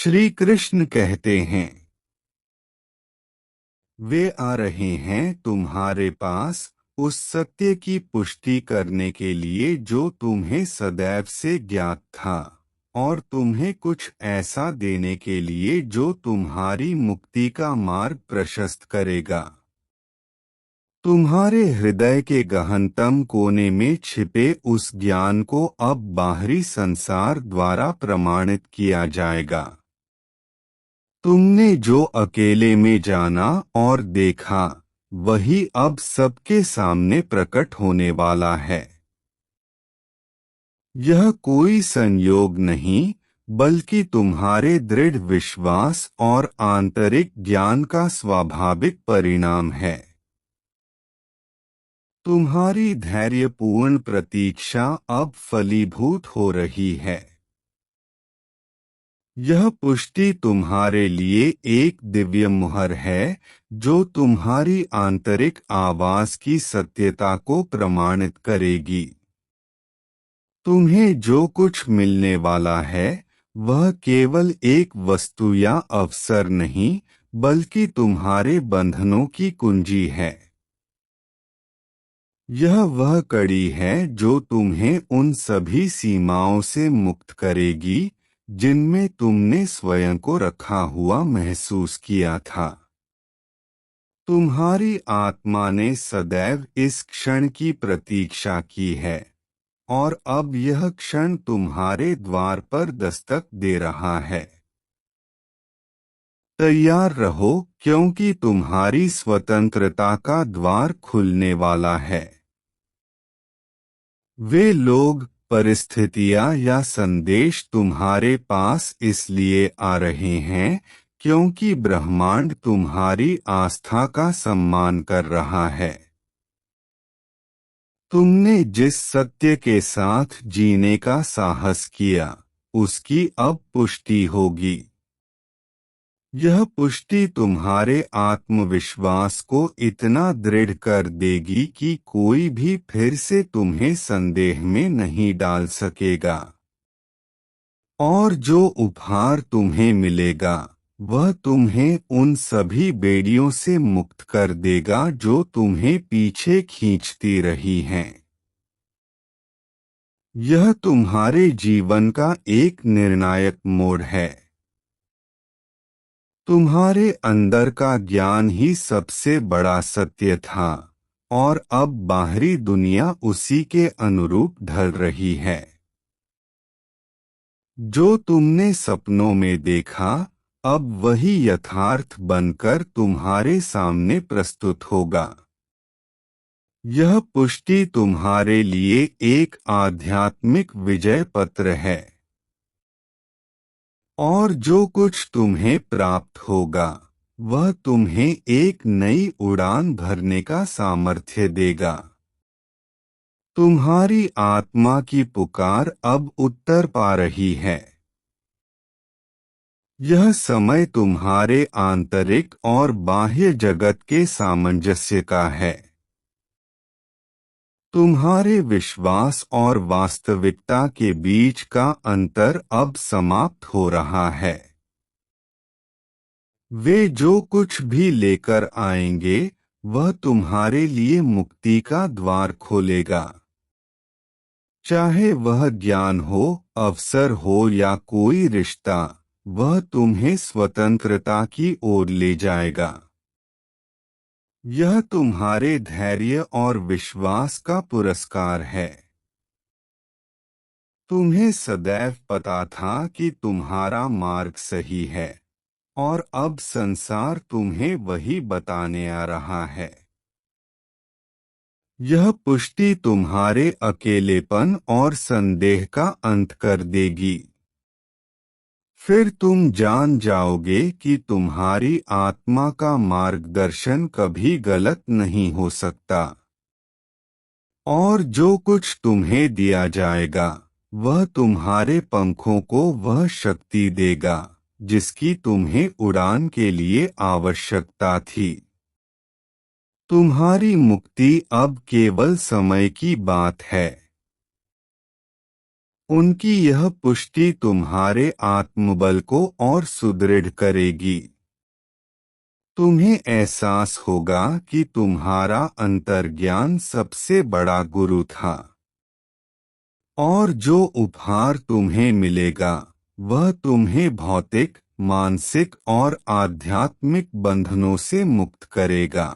श्री कृष्ण कहते हैं, वे आ रहे हैं तुम्हारे पास उस सत्य की पुष्टि करने के लिए जो तुम्हें सदैव से ज्ञात था, और तुम्हें कुछ ऐसा देने के लिए जो तुम्हारी मुक्ति का मार्ग प्रशस्त करेगा। तुम्हारे हृदय के गहनतम कोने में छिपे उस ज्ञान को अब बाहरी संसार द्वारा प्रमाणित किया जाएगा। तुमने जो अकेले में जाना और देखा, वही अब सबके सामने प्रकट होने वाला है। यह कोई संयोग नहीं, बल्कि तुम्हारे दृढ़ विश्वास और आंतरिक ज्ञान का स्वाभाविक परिणाम है। तुम्हारी धैर्यपूर्ण प्रतीक्षा अब फलीभूत हो रही है। यह पुष्टि तुम्हारे लिए एक दिव्य मुहर है, जो तुम्हारी आंतरिक आवाज की सत्यता को प्रमाणित करेगी। तुम्हें जो कुछ मिलने वाला है, वह केवल एक वस्तु या अवसर नहीं, बल्कि तुम्हारे बंधनों की कुंजी है। यह वह कड़ी है जो तुम्हें उन सभी सीमाओं से मुक्त करेगी, जिनमें तुमने स्वयं को रखा हुआ महसूस किया था। तुम्हारी आत्मा ने सदैव इस क्षण की प्रतीक्षा की है, और अब यह क्षण तुम्हारे द्वार पर दस्तक दे रहा है। तैयार रहो, क्योंकि तुम्हारी स्वतंत्रता का द्वार खुलने वाला है। वे लोग, परिस्थितियां या संदेश तुम्हारे पास इसलिए आ रहे हैं क्योंकि ब्रह्मांड तुम्हारी आस्था का सम्मान कर रहा है। तुमने जिस सत्य के साथ जीने का साहस किया, उसकी अब पुष्टि होगी। यह पुष्टि तुम्हारे आत्मविश्वास को इतना दृढ़ कर देगी कि कोई भी फिर से तुम्हें संदेह में नहीं डाल सकेगा। और जो उपहार तुम्हें मिलेगा, वह तुम्हें उन सभी बेड़ियों से मुक्त कर देगा जो तुम्हें पीछे खींचती रही हैं। यह तुम्हारे जीवन का एक निर्णायक मोड़ है। तुम्हारे अंदर का ज्ञान ही सबसे बड़ा सत्य था, और अब बाहरी दुनिया उसी के अनुरूप ढल रही है। जो तुमने सपनों में देखा, अब वही यथार्थ बनकर तुम्हारे सामने प्रस्तुत होगा। यह पुष्टि तुम्हारे लिए एक आध्यात्मिक विजय पत्र है। और जो कुछ तुम्हें प्राप्त होगा, वह तुम्हें एक नई उड़ान भरने का सामर्थ्य देगा। तुम्हारी आत्मा की पुकार अब उत्तर पा रही है। यह समय तुम्हारे आंतरिक और बाह्य जगत के सामंजस्य का है। तुम्हारे विश्वास और वास्तविकता के बीच का अंतर अब समाप्त हो रहा है। वे जो कुछ भी लेकर आएंगे, वह तुम्हारे लिए मुक्ति का द्वार खोलेगा। चाहे वह ज्ञान हो, अवसर हो या कोई रिश्ता, वह तुम्हें स्वतंत्रता की ओर ले जाएगा। यह तुम्हारे धैर्य और विश्वास का पुरस्कार है। तुम्हें सदैव पता था कि तुम्हारा मार्ग सही है, और अब संसार तुम्हें वही बताने आ रहा है। यह पुष्टि तुम्हारे अकेलेपन और संदेह का अंत कर देगी। फिर तुम जान जाओगे कि तुम्हारी आत्मा का मार्गदर्शन कभी गलत नहीं हो सकता। और जो कुछ तुम्हें दिया जाएगा, वह तुम्हारे पंखों को वह शक्ति देगा जिसकी तुम्हें उड़ान के लिए आवश्यकता थी। तुम्हारी मुक्ति अब केवल समय की बात है। उनकी यह पुष्टि तुम्हारे आत्मबल को और सुदृढ़ करेगी। तुम्हें एहसास होगा कि तुम्हारा अंतर्ज्ञान सबसे बड़ा गुरु था, और जो उपहार तुम्हें मिलेगा वह तुम्हें भौतिक, मानसिक और आध्यात्मिक बंधनों से मुक्त करेगा।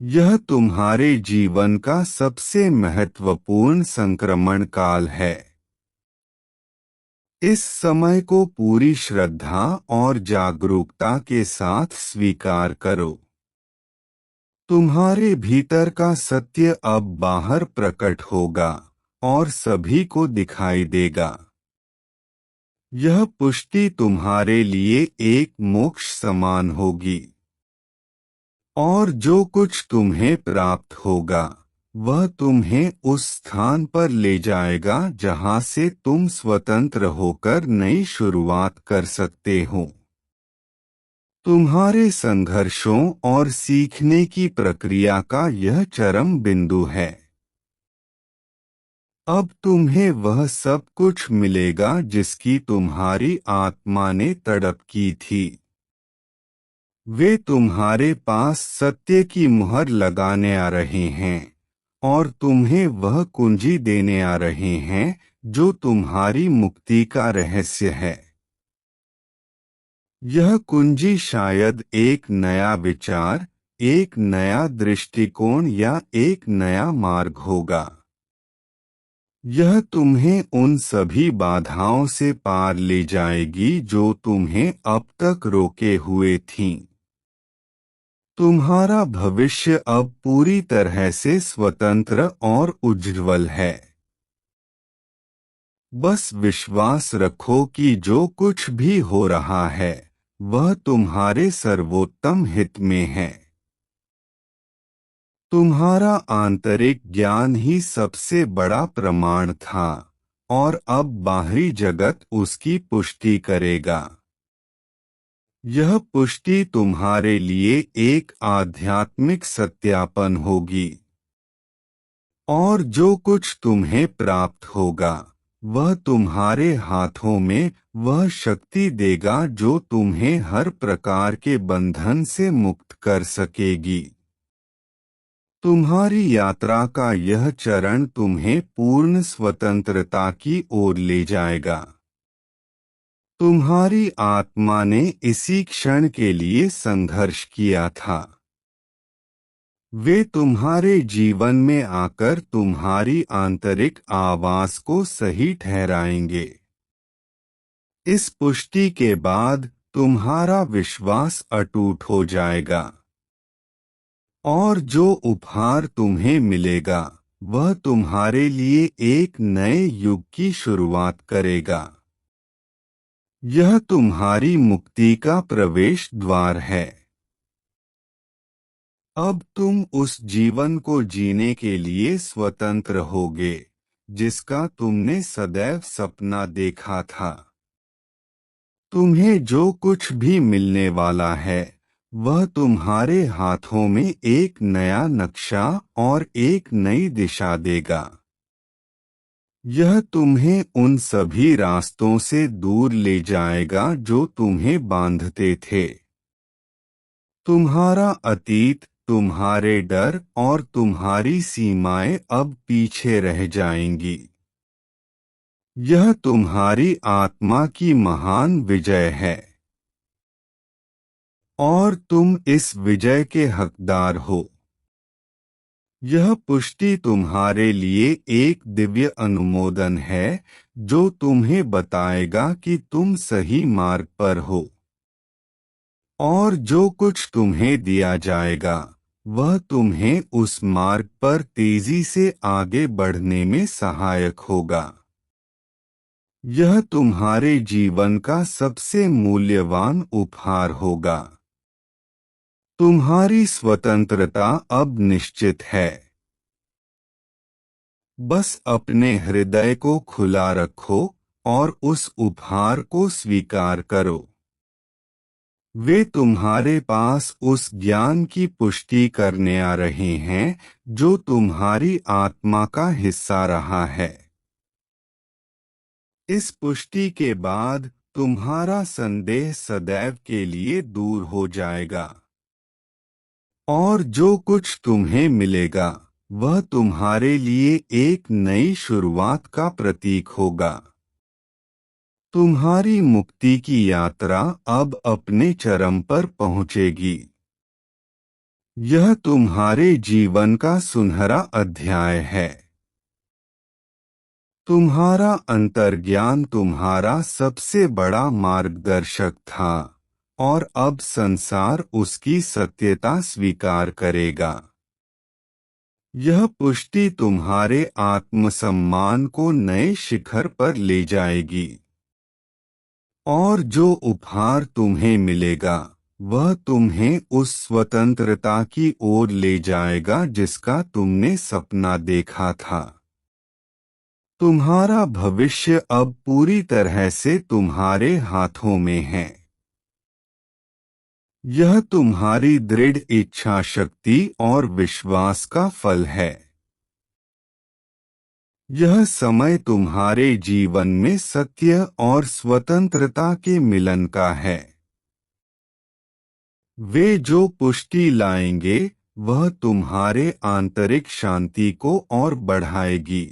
यह तुम्हारे जीवन का सबसे महत्वपूर्ण संक्रमण काल है। इस समय को पूरी श्रद्धा और जागरूकता के साथ स्वीकार करो। तुम्हारे भीतर का सत्य अब बाहर प्रकट होगा और सभी को दिखाई देगा। यह पुष्टि तुम्हारे लिए एक मोक्ष समान होगी, और जो कुछ तुम्हें प्राप्त होगा वह तुम्हें उस स्थान पर ले जाएगा जहां से तुम स्वतंत्र होकर नई शुरुआत कर सकते हो। तुम्हारे संघर्षों और सीखने की प्रक्रिया का यह चरम बिंदु है। अब तुम्हें वह सब कुछ मिलेगा जिसकी तुम्हारी आत्मा ने तड़प की थी। वे तुम्हारे पास सत्य की मुहर लगाने आ रहे हैं और तुम्हें वह कुंजी देने आ रहे हैं जो तुम्हारी मुक्ति का रहस्य है। यह कुंजी शायद एक नया विचार, एक नया दृष्टिकोण या एक नया मार्ग होगा। यह तुम्हें उन सभी बाधाओं से पार ले जाएगी जो तुम्हें अब तक रोके हुए थीं। तुम्हारा भविष्य अब पूरी तरह से स्वतंत्र और उज्ज्वल है। बस विश्वास रखो कि जो कुछ भी हो रहा है वह तुम्हारे सर्वोत्तम हित में है। तुम्हारा आंतरिक ज्ञान ही सबसे बड़ा प्रमाण था, और अब बाहरी जगत उसकी पुष्टि करेगा। यह पुष्टि तुम्हारे लिए एक आध्यात्मिक सत्यापन होगी, और जो कुछ तुम्हें प्राप्त होगा वह तुम्हारे हाथों में वह शक्ति देगा जो तुम्हें हर प्रकार के बंधन से मुक्त कर सकेगी। तुम्हारी यात्रा का यह चरण तुम्हें पूर्ण स्वतंत्रता की ओर ले जाएगा। तुम्हारी आत्मा ने इसी क्षण के लिए संघर्ष किया था। वे तुम्हारे जीवन में आकर तुम्हारी आंतरिक आवाज को सही ठहराएंगे। इस पुष्टि के बाद तुम्हारा विश्वास अटूट हो जाएगा, और जो उपहार तुम्हें मिलेगा वह तुम्हारे लिए एक नए युग की शुरुआत करेगा। यह तुम्हारी मुक्ति का प्रवेश द्वार है। अब तुम उस जीवन को जीने के लिए स्वतंत्र होगे जिसका तुमने सदैव सपना देखा था। तुम्हें जो कुछ भी मिलने वाला है वह तुम्हारे हाथों में एक नया नक्शा और एक नई दिशा देगा। यह तुम्हें उन सभी रास्तों से दूर ले जाएगा जो तुम्हें बांधते थे। तुम्हारा अतीत, तुम्हारे डर और तुम्हारी सीमाएं अब पीछे रह जाएंगी। यह तुम्हारी आत्मा की महान विजय है, और तुम इस विजय के हकदार हो। यह पुष्टि तुम्हारे लिए एक दिव्य अनुमोदन है जो तुम्हें बताएगा कि तुम सही मार्ग पर हो, और जो कुछ तुम्हें दिया जाएगा वह तुम्हें उस मार्ग पर तेजी से आगे बढ़ने में सहायक होगा। यह तुम्हारे जीवन का सबसे मूल्यवान उपहार होगा। तुम्हारी स्वतंत्रता अब निश्चित है। बस अपने हृदय को खुला रखो और उस उपहार को स्वीकार करो। वे तुम्हारे पास उस ज्ञान की पुष्टि करने आ रहे हैं जो तुम्हारी आत्मा का हिस्सा रहा है। इस पुष्टि के बाद तुम्हारा संदेह सदैव के लिए दूर हो जाएगा और जो कुछ तुम्हें मिलेगा वह तुम्हारे लिए एक नई शुरुआत का प्रतीक होगा। तुम्हारी मुक्ति की यात्रा अब अपने चरम पर पहुंचेगी। यह तुम्हारे जीवन का सुनहरा अध्याय है। तुम्हारा अंतर्ज्ञान तुम्हारा सबसे बड़ा मार्गदर्शक था और अब संसार उसकी सत्यता स्वीकार करेगा। यह पुष्टि तुम्हारे आत्मसम्मान को नए शिखर पर ले जाएगी और जो उपहार तुम्हें मिलेगा वह तुम्हें उस स्वतंत्रता की ओर ले जाएगा जिसका तुमने सपना देखा था। तुम्हारा भविष्य अब पूरी तरह से तुम्हारे हाथों में है। यह तुम्हारी दृढ़ इच्छा शक्ति और विश्वास का फल है। यह समय तुम्हारे जीवन में सत्य और स्वतंत्रता के मिलन का है। वे जो पुष्टि लाएंगे वह तुम्हारे आंतरिक शांति को और बढ़ाएगी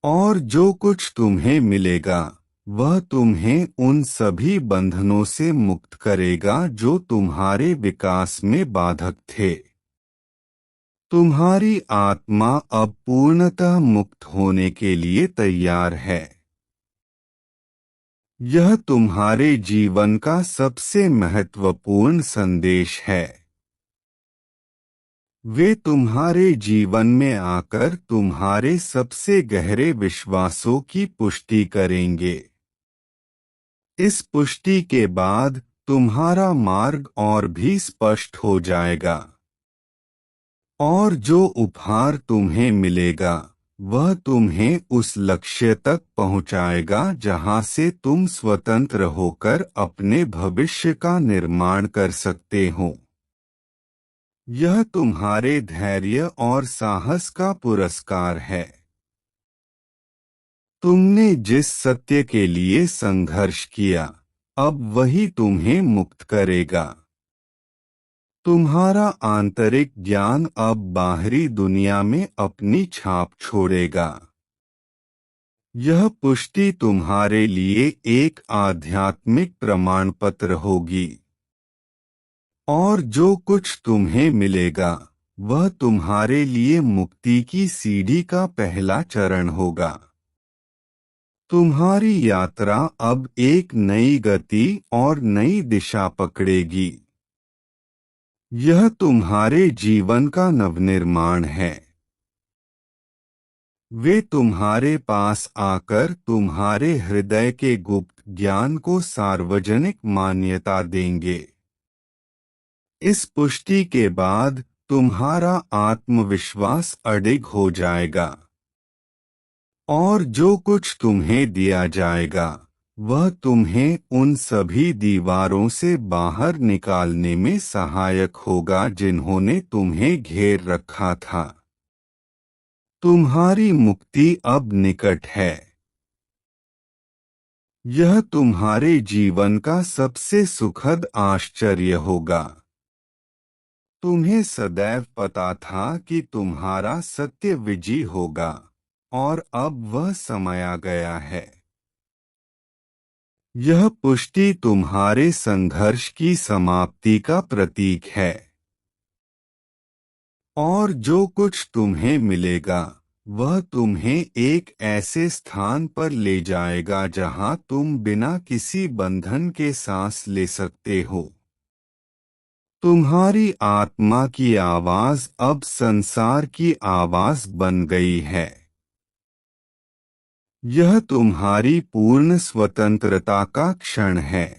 और जो कुछ तुम्हें मिलेगा वह तुम्हें उन सभी बंधनों से मुक्त करेगा जो तुम्हारे विकास में बाधक थे। तुम्हारी आत्मा अब पूर्णतः मुक्त होने के लिए तैयार है। यह तुम्हारे जीवन का सबसे महत्वपूर्ण संदेश है। वे तुम्हारे जीवन में आकर तुम्हारे सबसे गहरे विश्वासों की पुष्टि करेंगे। इस पुष्टि के बाद तुम्हारा मार्ग और भी स्पष्ट हो जाएगा और जो उपहार तुम्हें मिलेगा वह तुम्हें उस लक्ष्य तक पहुंचाएगा जहां से तुम स्वतंत्र होकर अपने भविष्य का निर्माण कर सकते हो। यह तुम्हारे धैर्य और साहस का पुरस्कार है। तुमने जिस सत्य के लिए संघर्ष किया अब वही तुम्हें मुक्त करेगा। तुम्हारा आंतरिक ज्ञान अब बाहरी दुनिया में अपनी छाप छोड़ेगा। यह पुष्टि तुम्हारे लिए एक आध्यात्मिक प्रमाण पत्र होगी और जो कुछ तुम्हें मिलेगा वह तुम्हारे लिए मुक्ति की सीढ़ी का पहला चरण होगा। तुम्हारी यात्रा अब एक नई गति और नई दिशा पकड़ेगी। यह तुम्हारे जीवन का नवनिर्माण है। वे तुम्हारे पास आकर तुम्हारे हृदय के गुप्त ज्ञान को सार्वजनिक मान्यता देंगे। इस पुष्टि के बाद तुम्हारा आत्मविश्वास अडिग हो जाएगा और जो कुछ तुम्हें दिया जाएगा वह तुम्हें उन सभी दीवारों से बाहर निकालने में सहायक होगा जिन्होंने तुम्हें घेर रखा था। तुम्हारी मुक्ति अब निकट है। यह तुम्हारे जीवन का सबसे सुखद आश्चर्य होगा। तुम्हें सदैव पता था कि तुम्हारा सत्य विजयी होगा और अब वह समय आ गया है। यह पुष्टि तुम्हारे संघर्ष की समाप्ति का प्रतीक है और जो कुछ तुम्हें मिलेगा वह तुम्हें एक ऐसे स्थान पर ले जाएगा जहां तुम बिना किसी बंधन के सांस ले सकते हो। तुम्हारी आत्मा की आवाज अब संसार की आवाज बन गई है। यह तुम्हारी पूर्ण स्वतंत्रता का क्षण है।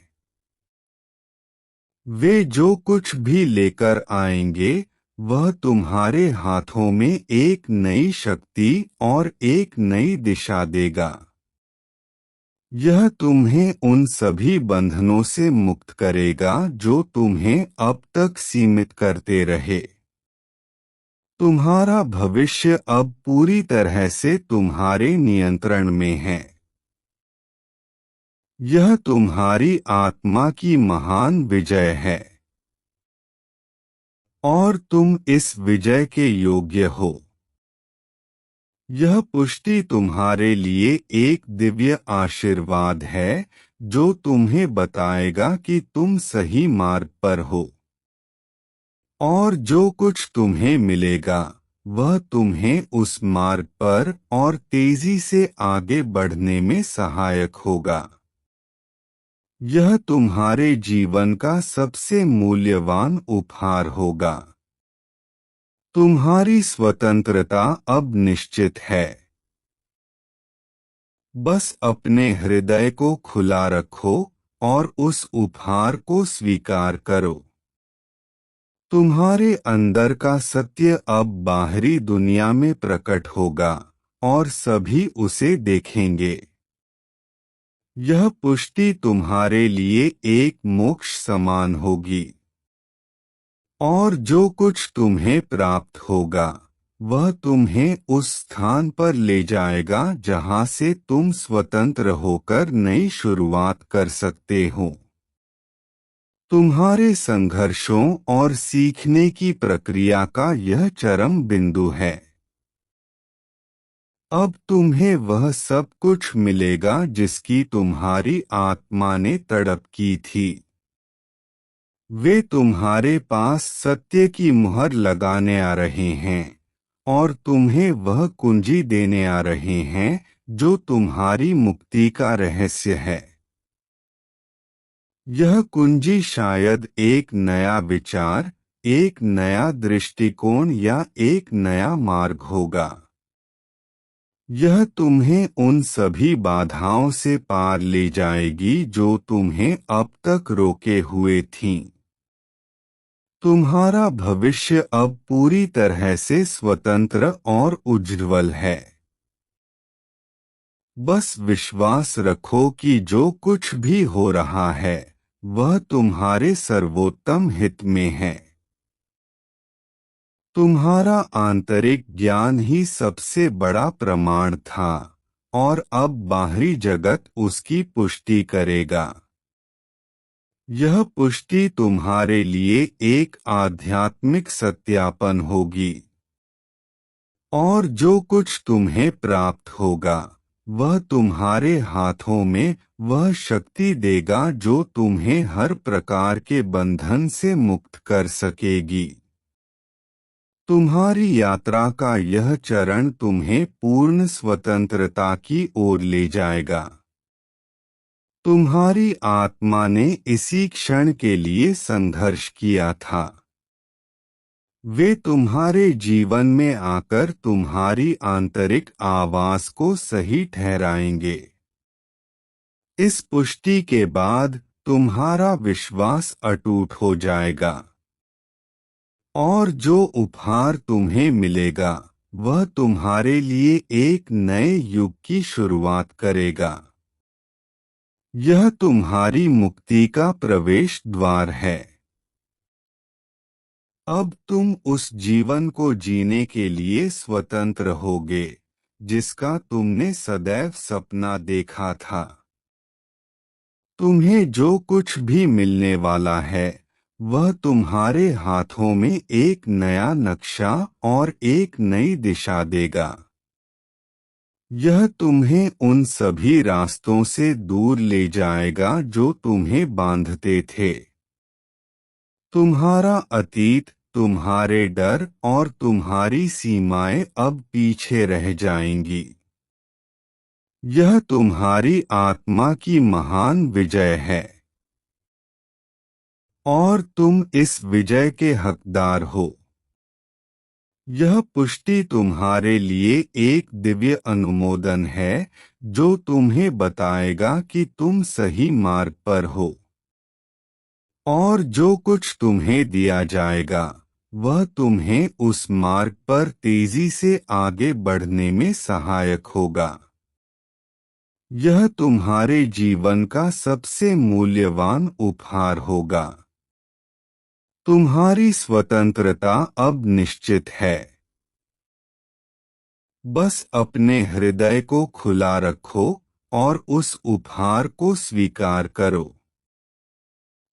वे जो कुछ भी लेकर आएंगे वह तुम्हारे हाथों में एक नई शक्ति और एक नई दिशा देगा। यह तुम्हें उन सभी बंधनों से मुक्त करेगा जो तुम्हें अब तक सीमित करते रहे। तुम्हारा भविष्य अब पूरी तरह से तुम्हारे नियंत्रण में है। यह तुम्हारी आत्मा की महान विजय है और तुम इस विजय के योग्य हो। यह पुष्टि तुम्हारे लिए एक दिव्य आशीर्वाद है जो तुम्हें बताएगा कि तुम सही मार्ग पर हो और जो कुछ तुम्हें मिलेगा वह तुम्हें उस मार्ग पर और तेजी से आगे बढ़ने में सहायक होगा। यह तुम्हारे जीवन का सबसे मूल्यवान उपहार होगा। तुम्हारी स्वतंत्रता अब निश्चित है। बस अपने हृदय को खुला रखो और उस उपहार को स्वीकार करो। तुम्हारे अंदर का सत्य अब बाहरी दुनिया में प्रकट होगा और सभी उसे देखेंगे। यह पुष्टि तुम्हारे लिए एक मोक्ष समान होगी और जो कुछ तुम्हें प्राप्त होगा वह तुम्हें उस स्थान पर ले जाएगा जहां से तुम स्वतंत्र होकर नई शुरुआत कर सकते हो। तुम्हारे संघर्षों और सीखने की प्रक्रिया का यह चरम बिंदु है। अब तुम्हें वह सब कुछ मिलेगा जिसकी तुम्हारी आत्मा ने तड़प की थी। वे तुम्हारे पास सत्य की मुहर लगाने आ रहे हैं और तुम्हें वह कुंजी देने आ रहे हैं जो तुम्हारी मुक्ति का रहस्य है। यह कुंजी शायद एक नया विचार, एक नया दृष्टिकोण या एक नया मार्ग होगा। यह तुम्हें उन सभी बाधाओं से पार ले जाएगी जो तुम्हें अब तक रोके हुए थीं। तुम्हारा भविष्य अब पूरी तरह से स्वतंत्र और उज्ज्वल है। बस विश्वास रखो कि जो कुछ भी हो रहा है वह तुम्हारे सर्वोत्तम हित में है। तुम्हारा आंतरिक ज्ञान ही सबसे बड़ा प्रमाण था और अब बाहरी जगत उसकी पुष्टि करेगा। यह पुष्टि तुम्हारे लिए एक आध्यात्मिक सत्यापन होगी और जो कुछ तुम्हें प्राप्त होगा वह तुम्हारे हाथों में वह शक्ति देगा जो तुम्हें हर प्रकार के बंधन से मुक्त कर सकेगी। तुम्हारी यात्रा का यह चरण तुम्हें पूर्ण स्वतंत्रता की ओर ले जाएगा। तुम्हारी आत्मा ने इसी क्षण के लिए संघर्ष किया था। वे तुम्हारे जीवन में आकर तुम्हारी आंतरिक आवाज को सही ठहराएंगे। इस पुष्टि के बाद तुम्हारा विश्वास अटूट हो जाएगा और जो उपहार तुम्हें मिलेगा वह तुम्हारे लिए एक नए युग की शुरुआत करेगा। यह तुम्हारी मुक्ति का प्रवेश द्वार है। अब तुम उस जीवन को जीने के लिए स्वतंत्र होगे जिसका तुमने सदैव सपना देखा था। तुम्हें जो कुछ भी मिलने वाला है वह तुम्हारे हाथों में एक नया नक्शा और एक नई दिशा देगा। यह तुम्हें उन सभी रास्तों से दूर ले जाएगा जो तुम्हें बांधते थे। तुम्हारा अतीत, तुम्हारे डर और तुम्हारी सीमाएं अब पीछे रह जाएंगी। यह तुम्हारी आत्मा की महान विजय है और तुम इस विजय के हकदार हो। यह पुष्टि तुम्हारे लिए एक दिव्य अनुमोदन है जो तुम्हें बताएगा कि तुम सही मार्ग पर हो और जो कुछ तुम्हें दिया जाएगा वह तुम्हें उस मार्ग पर तेजी से आगे बढ़ने में सहायक होगा। यह तुम्हारे जीवन का सबसे मूल्यवान उपहार होगा। तुम्हारी स्वतंत्रता अब निश्चित है। बस अपने हृदय को खुला रखो और उस उपहार को स्वीकार करो।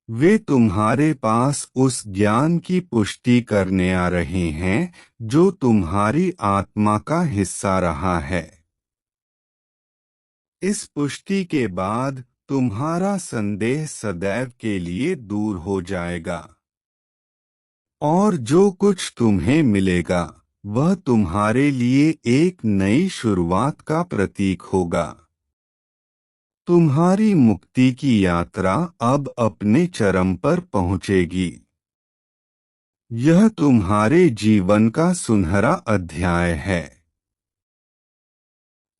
वे तुम्हारे पास उस ज्ञान की पुष्टि करने आ रहे हैं जो तुम्हारी आत्मा का हिस्सा रहा है। इस पुष्टि के बाद तुम्हारा संदेह सदैव के लिए दूर हो जाएगा और जो कुछ तुम्हें मिलेगा वह तुम्हारे लिए एक नई शुरुआत का प्रतीक होगा। तुम्हारी मुक्ति की यात्रा अब अपने चरम पर पहुंचेगी। यह तुम्हारे जीवन का सुनहरा अध्याय है।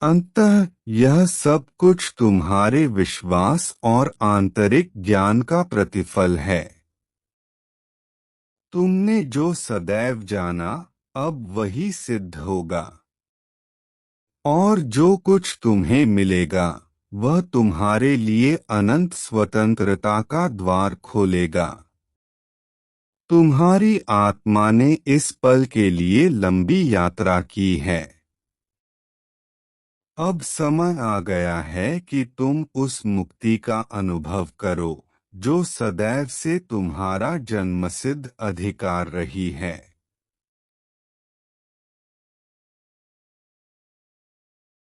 अंततः यह सब कुछ तुम्हारे विश्वास और आंतरिक ज्ञान का प्रतिफल है। तुमने जो सदैव जाना अब वही सिद्ध होगा और जो कुछ तुम्हें मिलेगा वह तुम्हारे लिए अनंत स्वतंत्रता का द्वार खोलेगा। तुम्हारी आत्मा ने इस पल के लिए लंबी यात्रा की है। अब समय आ गया है कि तुम उस मुक्ति का अनुभव करो जो सदैव से तुम्हारा जन्मसिद्ध अधिकार रही है।